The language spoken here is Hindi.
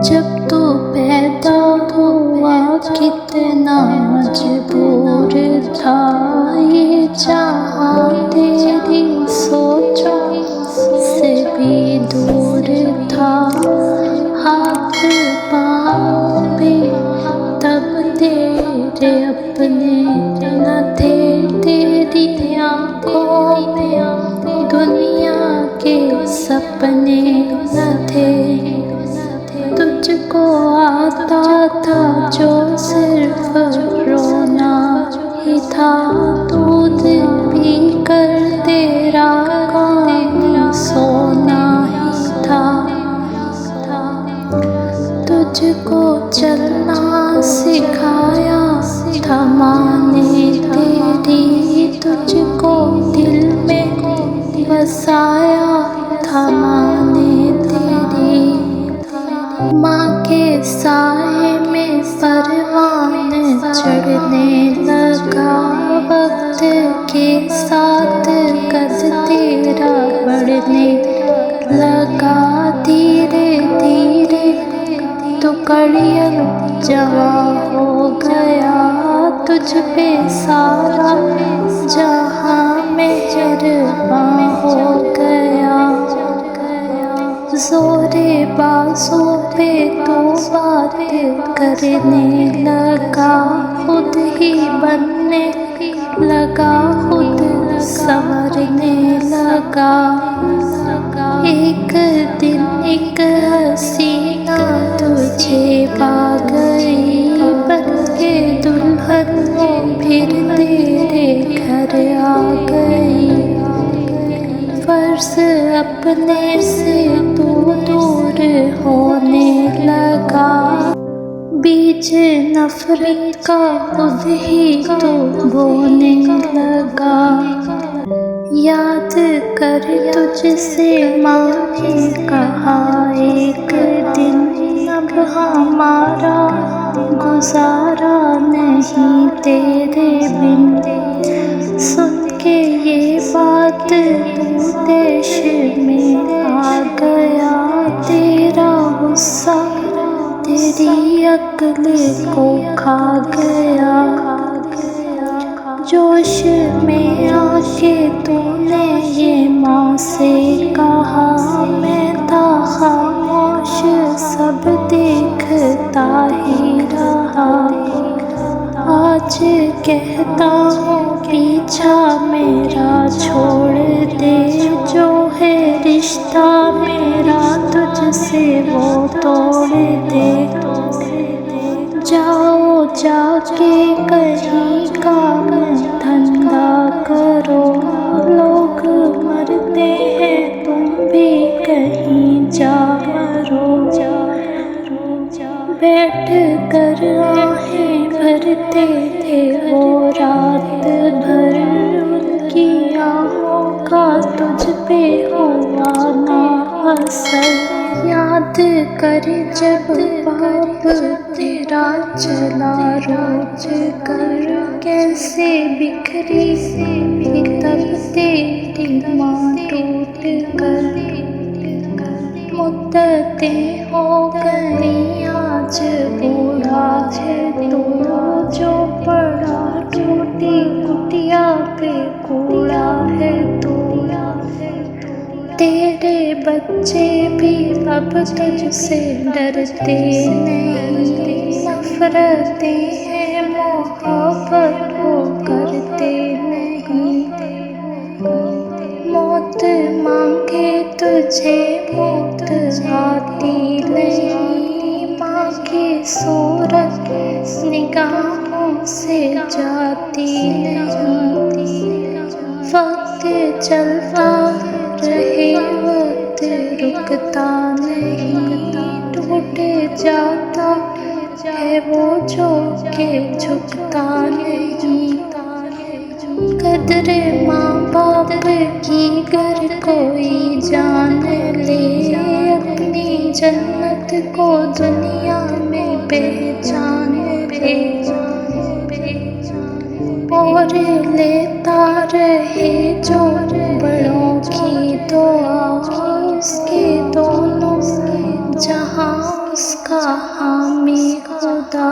जब तू पैदा हुआ कितना मजबूर था ये जहां, तेरी सोचों से भी दूर था। हाथ पाँव भी तब तेरे अपने न थे, तेरी आँखों में दुनिया के सपने न थे। तुझको आता था जो सिर्फ रोना ही था, दूध पी कर तेरा काम सोना ही था। तुझको चलना सिखाया था माँ ने तेरी, तुझको दिल में बसाया था माँ ने तेरी। माँ के साए में परवान चढ़ने लगा, वक्त के साथ कद तेरा बढ़ने लगा। धीरे धीरे तू कड़ियल जवां हो गया, तुझ पे सारा जहां मेहरबान हो गया। जोरे बाजू पे तू बात करने लगा, खुद ही बनने लगा, खुद संवरने लगा। एक दिन एक हसीना तुझे पा गई, बनके दुल्हन वो फिर तेरे घर आ गई। फर्ज अपने से तू दूर होने लगा, बीज नफरत का खुद ही तू बोने लगा। याद कर तुझसे माँ ने कहा एक दिन, अब हमारा गुजारा नहीं तेरे बिन। सुन के ये बात देश में आ गया, तेरा गुस्सा तेरी अक्ल को खा गया। जोश में आके तूने ये माँ से कहा, मैं था खामोश सब देखता ही रहा। आज कहता हूँ पीछा मेरा छोड़ दे, जो है रिश्ता मेरा तुझसे वो तोड़ दे। जाओ जाके कहीं काम धंधा करो, लोग मरते हैं तुम भी कहीं जा मरो। बैठ कर आहें भरते थे वो रात भर, उनकी आँखों का तुझ पे हुआ ना असर। याद कर जब बाप तेरा चला रोज कर, कैसे बिखरी तब तेरी माँ टूट कर। मुद्दतें हो गई आज बूढ़ा है तू, जो पड़ा टूटी कुटिया पे कूड़ा है तू। तेरे बच्चे भी अब तुझसे डरते नहीं, नफरतें हैं मोहब्बत को करते नहीं। मौत मांगे तुझे मौत आती नहीं, माँ की सूरत निगाहों से जाती नहीं। वक्त चलता रहे वक्त रुकता नहीं, टूट जाता है वो जो के झुकता नहीं। कदर माँ बाप की गर कोई जान ले, अपनी जन्नत को दुनिया में पहचान ले। और लेता रहे जो बड़ों की दुआ, उसके दोनों जहां उसका हामी खुदा